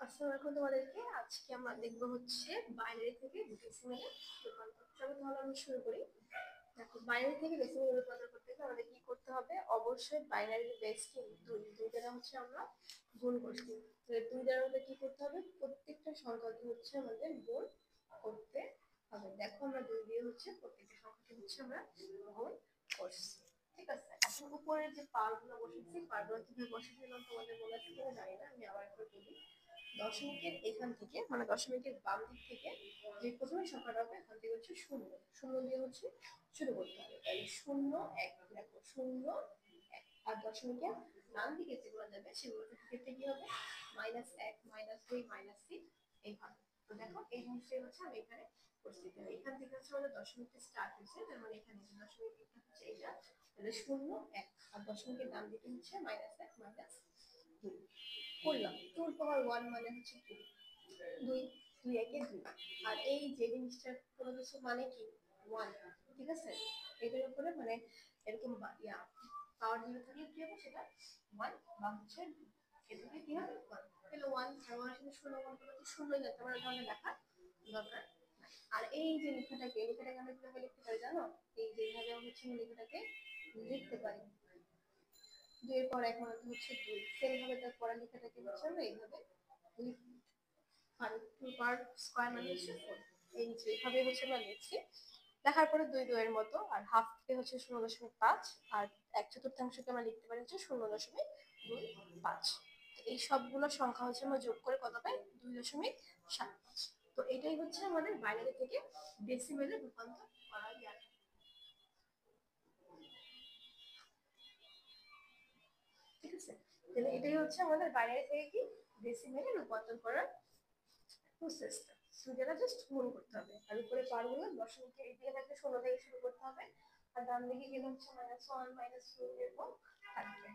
আসসালামু আলাইকুম তোমাদেরকে। আজকে আমরা দেখবো হচ্ছে বাইনারি থেকে ডেসিমেলে রূপান্তর। চলো তাহলে আমরা শুরু করি। দেখো, বাইনারি থেকে ডেসিমেলে রূপান্তর করতে গেলে আমাদের কি করতে হবে? অবশ্যই বাইনারির বেস কি দুই দ্বারা হচ্ছে আমরা গুণ করছি। দুই দ্বারা আমাদের কি করতে হবে? প্রত্যেকটা সংখ্যাকে হচ্ছে আমাদের গুণ করতে হবে। দেখো, আমরা দুই দিয়ে হচ্ছে প্রত্যেকটা সংখ্যাকে হচ্ছে আমরা গুণ করছি। ঠিক আছে, এখন উপরের যে পারগুলো বসেছি, পারগুলো কিভাবে বসেছিলাম তোমাদের বলা ছিল জানি না, আমি আবার একবার বলি। দশমিকের এখান থেকে, মানে দশমিকের বাম দিক থেকে যে প্রথমে সংখ্যাটা হবে এখান থেকে হচ্ছে শূন্য, শূন্য দিয়ে হচ্ছে শুরু করতে হবে। তাহলে শূন্য এক, দেখো শূন্য এক। আর দশমিকের ডান দিকে যেগুলো যাবে সেগুলো ক্ষেত্রে কি হবে? মাইনাস এক, মাইনাস দুই, মাইনাস তিন, এইভাবে। তো দেখো, এই জিনিসটাই হচ্ছে আমি এখানে করছি। এখান থেকে হচ্ছে আমাদের দশমিকটা স্টার্ট হয়েছে, তার মানে এখানে দশমিক হচ্ছে এটা। তাহলে শূন্য এক, আর দশমিকের ডান দিকে হচ্ছে মাইনাস এক, মাইনাস দুই করলাম। 2 × 1 মানে হচ্ছে 2, দুই, দুই একে দুই। আর এই যে জিনিসটার কোনো কিছু মানে কি? 1, ঠিক আছে? এটার উপরে মানে এরকম পাওয়ার জিরো থাকলে কি হবে? সেটা 1 বা হচ্ছে এদিকে কি হবে? 1। তাহলে 1 আর 1 এর সাথে শূন্য গুণ করলে তো শূন্যই যাচ্ছে, আমার তাহলে লেখা দরকার নাই। আর এই যে লেখাটাকে আমরা কিভাবে লিখতে পারি জানো? এই যে এইভাবে হচ্ছে লেখাটাকে লিখতে পারি। 2 এর পর 1 মানে হচ্ছে 2। সেম ভাবে তার পড়ালেখাটাকে হচ্ছে আমরা এইভাবে লিখি। আর 2 পার স্কয়ার মানে হচ্ছে 4। এই যে এইভাবে হচ্ছে আমরা লিখছি। লেখার পরে 2 2 এর মতো, আর হাফকে হচ্ছে 0.5, আর 1/4কে আমরা লিখতে পারি হচ্ছে 0.25। এই সবগুলো সংখ্যা হচ্ছে আমরা যোগ করে কত পাই? 2.75। তো এটাই হচ্ছে আমাদের বাইনারি থেকে ডেসিমেলে রূপান্তর করা যায়। ঠিক আছে, তাহলে এটাই হচ্ছে আমাদের বাইনারি থেকে কি ডেসিমেলে রূপান্তর করার প্রসেসটা। সুবিধাটা জাস্ট গুণ করতে হবে, আর উপরে পারগুলো দশমিকের এই দিকে থাকলে 16 থেকে শুরু করতে হবে, আর ডান দিকে গেলে হচ্ছে -1 -2 এরকম থাকবে।